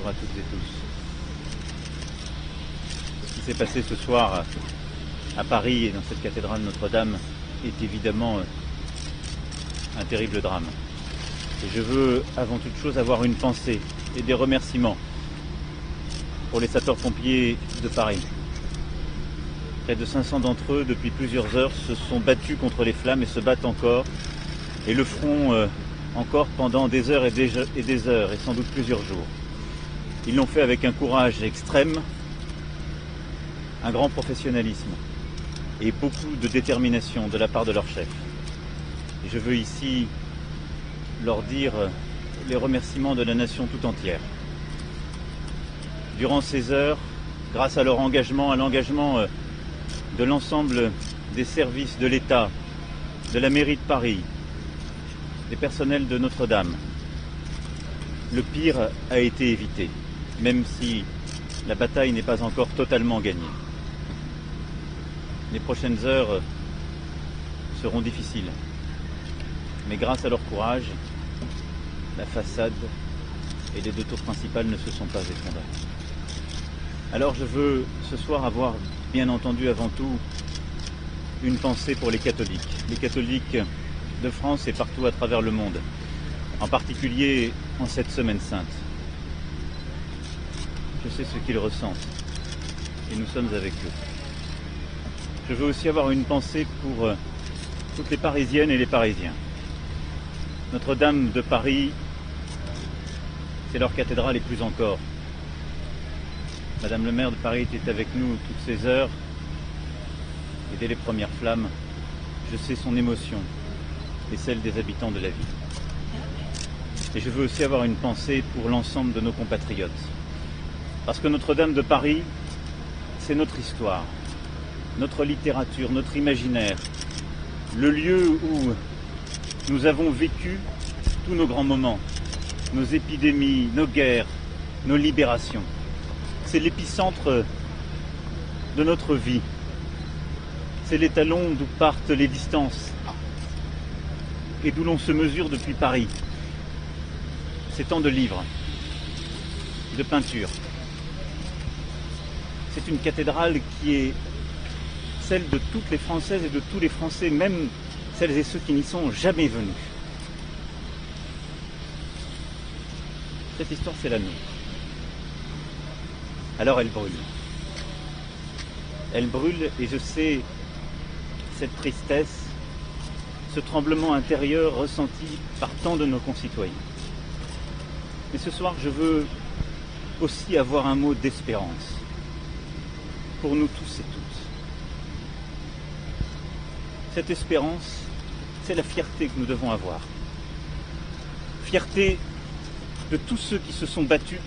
bonjour à toutes et tous. Ce qui s'est passé ce soir à Paris et dans cette cathédrale Notre-Dame est évidemment un terrible drame. Et je veux avant toute chose avoir une pensée et des remerciements pour les sapeurs-pompiers de Paris. Près de 500 d'entre eux, depuis plusieurs heures, se sont battus contre les flammes et se battent encore, et le feront encore pendant des heures et des heures, et sans doute plusieurs jours. Ils l'ont fait avec un courage extrême, un grand professionnalisme et beaucoup de détermination de la part de leur chef. Et je veux ici leur dire les remerciements de la nation tout entière. Durant ces heures, grâce à leur engagement, à l'engagement de l'ensemble des services de l'État, de la mairie de Paris, des personnels de Notre-Dame, le pire a été évité, même si la bataille n'est pas encore totalement gagnée. Les prochaines heures seront difficiles, mais grâce à leur courage, la façade et les deux tours principales ne se sont pas effondrées. Alors je veux ce soir avoir, bien entendu, avant tout, une pensée pour les catholiques de France et partout à travers le monde, en particulier en cette semaine sainte. Je sais ce qu'ils ressentent et nous sommes avec eux. Je veux aussi avoir une pensée pour toutes les Parisiennes et les Parisiens. Notre-Dame de Paris, c'est leur cathédrale et plus encore. Madame le maire de Paris était avec nous toutes ces heures et dès les premières flammes, je sais son émotion et celle des habitants de la ville. Et je veux aussi avoir une pensée pour l'ensemble de nos compatriotes. Parce que Notre-Dame de Paris, c'est notre histoire, notre littérature, notre imaginaire, le lieu où nous avons vécu tous nos grands moments, nos épidémies, nos guerres, nos libérations. C'est l'épicentre de notre vie. C'est l'étalon d'où partent les distances et d'où l'on se mesure depuis Paris. C'est tant de livres, de peintures. C'est une cathédrale qui est celle de toutes les Françaises et de tous les Français, même celles et ceux qui n'y sont jamais venus. Cette histoire, c'est la nôtre. Alors elle brûle. Elle brûle et je sais cette tristesse, ce tremblement intérieur ressenti par tant de nos concitoyens. Mais ce soir, je veux aussi avoir un mot d'espérance pour nous tous et toutes. Cette espérance, c'est la fierté que nous devons avoir. Fierté de tous ceux qui se sont battus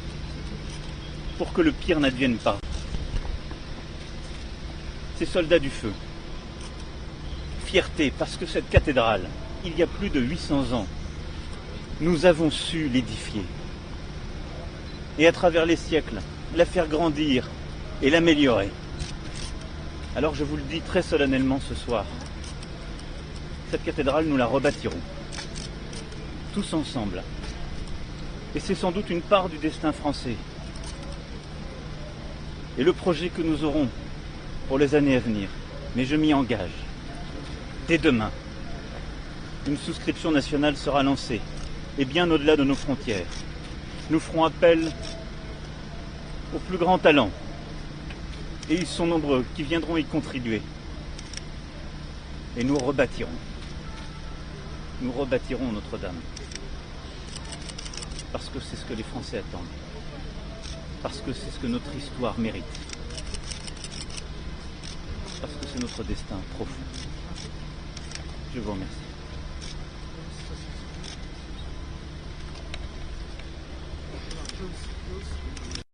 pour que le pire n'advienne pas. Ces soldats du feu. Fierté parce que cette cathédrale, il y a plus de 800 ans, nous avons su l'édifier. Et à travers les siècles, la faire grandir et l'améliorer. Alors je vous le dis très solennellement ce soir, cette cathédrale, nous la rebâtirons. Tous ensemble. Et c'est sans doute une part du destin français. Et le projet que nous aurons pour les années à venir. Mais je m'y engage. Dès demain, une souscription nationale sera lancée, et bien au-delà de nos frontières. Nous ferons appel aux plus grands talents, et ils sont nombreux qui viendront y contribuer. Et nous rebâtirons. Nous rebâtirons Notre-Dame. Parce que c'est ce que les Français attendent. Parce que c'est ce que notre histoire mérite. Parce que c'est notre destin profond. Je vous remercie.